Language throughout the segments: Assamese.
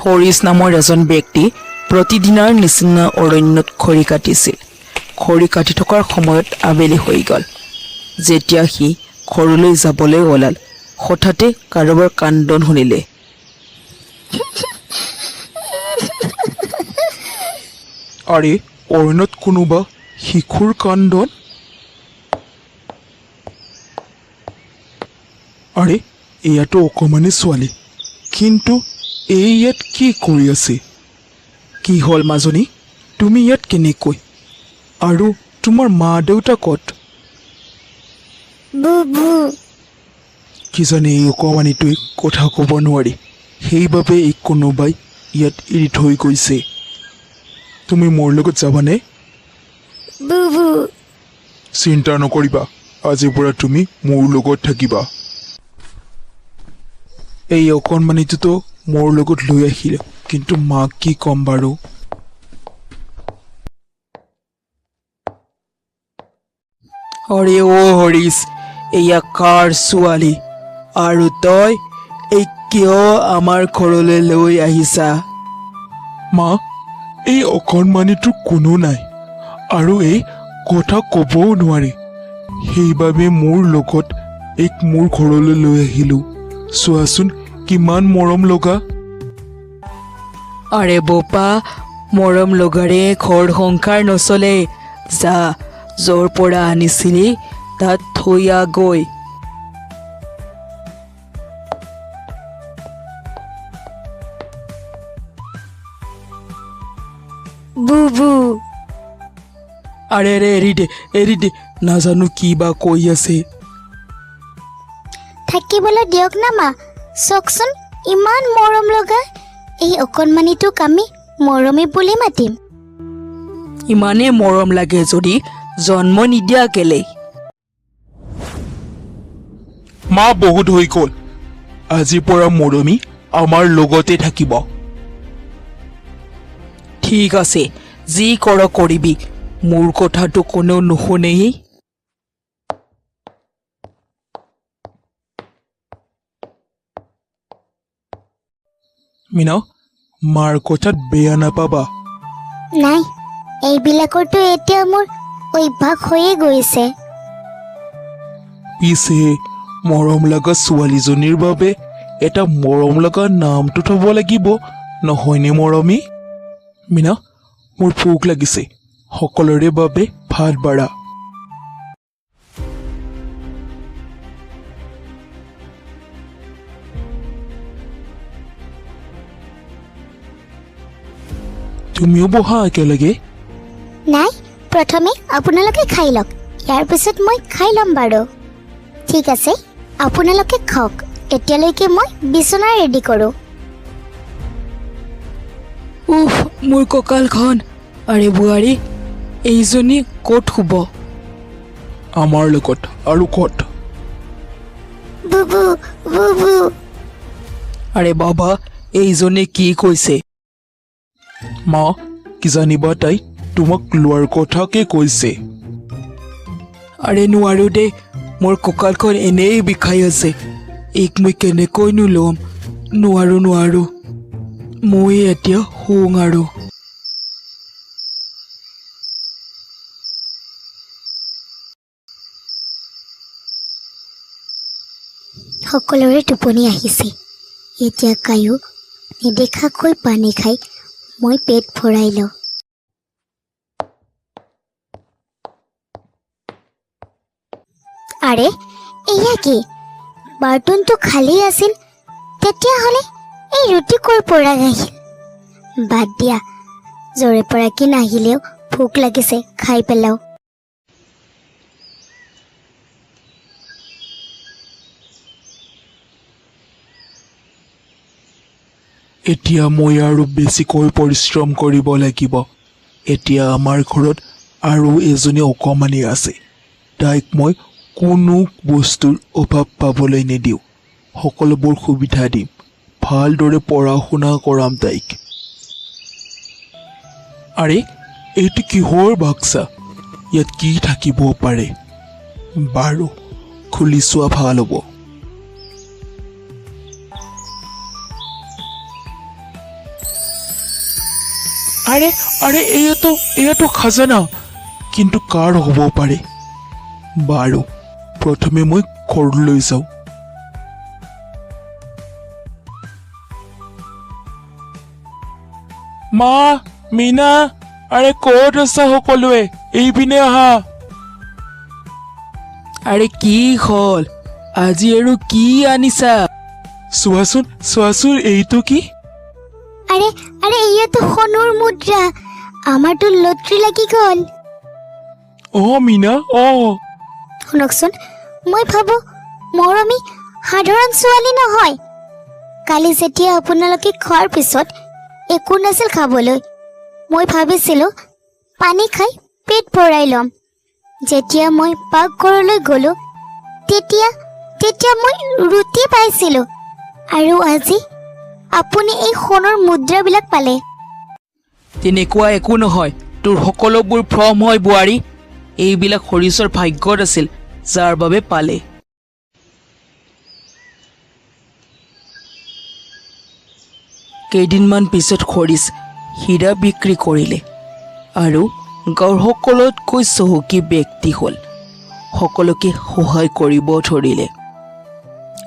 হৰিশ নামৰ এজন ব্যক্তি প্ৰতিদিনৰ নিচিনা অৰণ্যত খৰি কাটিছিল। খৰি কাটি থকাৰ সময়ত আবেলি হৈ গ'ল। যেতিয়া সি ঘৰলৈ যাবলৈ ওলাল, হঠাতে কাৰোবাৰ কান্দন শুনিলে। আৰে, অৰণ্যত কোনোবা শিশুৰ কান্দন? আৰে, এয়াতো অকমানি ছোৱালী, কিন্তু এই ইয়াত কি কৰি আছে? কি হ'ল মাজনী, তুমি ইয়াত কেনেকৈ? আৰু তোমাৰ মা দেউতা ক'ত? কিজানি এই অকমানিটোৱে কথা ক'ব নোৱাৰি, সেইবাবে এই কোনোবাই ইয়াত এৰি থৈ গৈছে। তুমি মোৰ লগত যাবানে? চিন্তা নকৰিবা, আজিৰ পৰা তুমি মোৰ লগত থাকিবা। এই অকণমানিটোতো মোৰ লগত লৈ আহিল, কিন্তু মাক কি ক'ম বাৰু? অৰে অ হৰিশ, এয়া কাৰ ছোৱালী? আৰু তই এই কিয় আমাৰ ঘৰলৈ লৈ আহিছা? মা, এই অকণমানিটোৰ কোনো নাই, আৰু এই কথা ক'বও নোৱাৰে, সেইবাবে মোৰ লগত এইক মোৰ ঘৰলৈ লৈ আহিলোঁ। চোৱাচোন কিমান মৰম লগা। আৰে বোপা, মৰম লগাৰে ঘৰ সংসাৰ নচলে। যা, য'ৰ পৰা আনিছিলি তাত থৈ আগৈ। আৰে আৰে, এৰি দে, নাজানো কি বা কৈ আছে। থাকিবলৈ দিয়ক না মা, চাওকচোন ইমান মৰম লগা। এই অকণমানিটোক আমি মৰমী বুলি মাতিম। ইমানেই মৰম লাগে যদি জন্ম নিদিয়া কেলেই? মা, বহুত হৈ গ'ল, আজিৰ পৰা মৰমী আমাৰ লগতে থাকিব। ঠিক আছে, যি কৰ কৰিবি, মোৰ কথাটো কোনেও নুশুনেই। মীনা, মাৰ কথাত বেয়া নাপাবা। নাই, এইবিলাকৰতো এতিয়া মোৰ অভ্যাস হৈয়ে গৈছে। পিছে মৰম লগা ছোৱালীজনীৰ বাবে এটা মৰম লগা নামটো থ'ব লাগিব, নহয়নে মৰমী? মীনা, মোৰ ভোক লাগিছে, সকলোৰে বাবে ভাত বাঢ়া। তুমিও বহা একেলগে। নাই, প্ৰথমে আপোনালোকে খাই লওক, ইয়াৰ পিছত মই খাই ল'ম বাৰু। ঠিক আছে, আপোনালোকে খাওক, এতিয়ালৈকে মই বিচনা ৰেডি কৰোঁ। উফ, মোৰ কঁকালখন। আৰে বোৱাৰী, এইজনী ক'ত শুব? আমাৰ লগত আৰু ক'ত? বুবু বুবু। আৰে বাবা, এইজনী কি কৈছে? মা, কিজানিবা তাই তোমাক লোৱাৰ কথাকে কৈছে। আৰে নোৱাৰো দেই, মোৰ কঁকালখন এনেই বিষাই আছে, এইক মই কেনেকৈনো ল'ম? নোৱাৰো, মই এতিয়া শুং আৰু। সকলোৰে টোপনি আহিছে। এতিয়া কায়ো নেদেখাকৈ পানী খাই মই পেট ভৰাই লওঁ। আৰে, এয়া কি? বাৰ্টনটো খালী আছিল, তেতিয়াহ'লে এই ৰুটি ক'ৰ পৰা আহিল? বাদ দিয়া, য'ৰে পৰা কি নাহিলেও ভোক লাগিছে, খাই পেলাওঁ। এতিয়া মই আৰু বেছিকৈ পৰিশ্ৰম কৰিব লাগিব। এতিয়া আমাৰ ঘৰত আৰু এজনী অকমানি আছে, তাইক মই কোনো বস্তুৰ অভাৱ পাবলৈ নিদিওঁ, সকলোবোৰ সুবিধা দিম, ভালদৰে পঢ়া শুনা কৰাম তাইক। আৰে, এইটো কিহৰ বাক্সা? ইয়াত কি থাকিব পাৰে? বাৰু, খুলি চোৱা ভাল হ'ব। আৰে আৰে এয়াতো খাজানা, কিন্তু কাৰ হ'ব পাৰে? বাৰু প্ৰথমে মই ঘৰলৈ যাওঁ। মা, মীনা, আৰে ক'ত আছা সকলোৱে? এইপিনে আহা। আৰে কি হ'ল? আজি আৰু কি আনিছা? চোৱাচোন এইটো কি? আৰে আৰে এয়াতো সোণৰ মুদ্ৰা। আমাৰতো লটাৰী লাগি গ'ল। মীনা, শুনকচোন, মই ভাবোঁ মৰমী সাধাৰণ ছোৱালী নহয়। কালি যেতিয়া আপোনালোকে খোৱাৰ পিছত একো নাছিল খাবলৈ, মই ভাবিছিলোঁ পানী খাই পেট ভৰাই ল'ম। যেতিয়া মই পাকঘৰলৈ গ'লোঁ তেতিয়া মই ৰুটি পাইছিলোঁ, আৰু আজি আপুনি এই সোণৰ মুদ্ৰাবিলাক পালে। তেনেকুৱা একো নহয়, তোৰ সকলোবোৰ ভ্ৰম হয় বোৱাৰী। এইবিলাক হৰিশৰ ভাগ্যত আছিল, যাৰ বাবে পালে। কেইদিনমান পিছত হৰিশ হীৰা বিক্ৰী কৰিলে আৰু গাঁৱৰ সকলোতকৈ চহকী ব্যক্তি হ'ল। সকলোকে সহায় কৰিব ধৰিলে।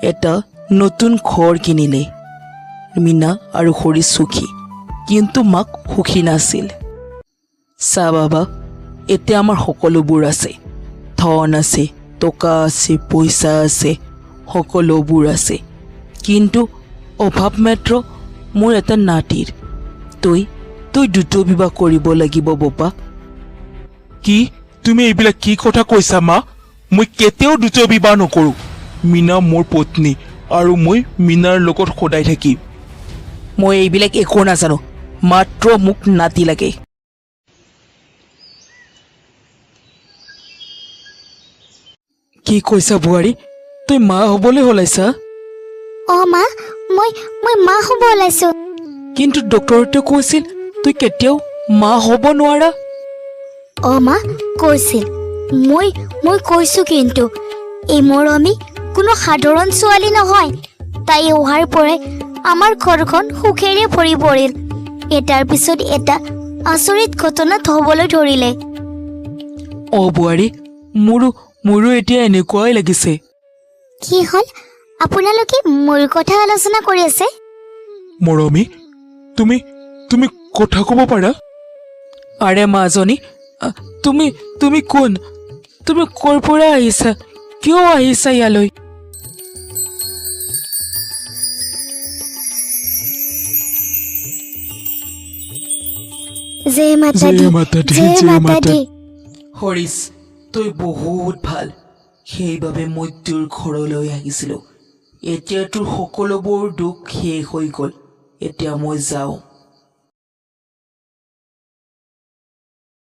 এটা নতুন ঘৰ কিনিলে। মীনা আৰু হৰিশ সুখী, কিন্তু মাক সুখী নাছিল। চা বাবা, এতিয়া আমাৰ সকলোবোৰ আছে। ধন আছে, টকা আছে, পইচা আছে, সকলোবোৰ আছে, কিন্তু অভাৱ মাত্ৰ মোৰ এটা নাতিৰ। তই দ্ৰুত বিবাহ কৰিব লাগিব বাবা। কি? তুমি এইবিলাক কি কথা কৈছা মা? মই কেতিয়াও দ্ৰুত বিবাহ নকৰোঁ। মীনা মোৰ পত্নী, আৰু মই মীনাৰ লগত সদায় থাকিম। মই এইবিলাক একো নাজানো, মাত্ৰ মোক নাতি লাগে। কি কৈছা বোৱাৰী? তই মা হ'বলৈ ওলাইছা? মা, মই মা হ'ব ওলাইছোঁ। কিন্তু ডক্টৰতে কৈছিল তই কেতিয়াও মা হ'ব নোৱাৰা। মা কৈছিল, মই কৈছোঁ, কিন্তু এই মৰমী কোনো সাধাৰণ ছোৱালী নহয়। তাই অহাৰ পৰাই আমাৰ ঘৰখন সুখেৰে ভৰি পৰিল। এটাৰ পিছত এটা আচৰিত ঘটনাত হ'বলৈ ধৰিলে। বোৱাৰী, মোৰো এতিয়া এনেকুৱাই লাগিছে। কি হ'ল? আপোনালোকে মোৰ কথা আলোচনা কৰি আছে? মৰমী, তুমি কথা ক'ব পাৰা? আৰে মাজনী, তুমি কোন? তুমি ক'ৰ পৰা আহিছা? কিয় আহিছা ইয়ালৈ? জয় মাতা দি, জয় মাতা দি, জয় জয় মাতা মাতা। দি। হৰিশ, তই বহুত ভাল। সেইবাবে মই তোৰ ঘৰলৈ আহিছিলোঁ। এতিয়া তোৰ সকলোবোৰ দুখ শেষ হৈ গ'ল। এতিয়া মই যাওঁ।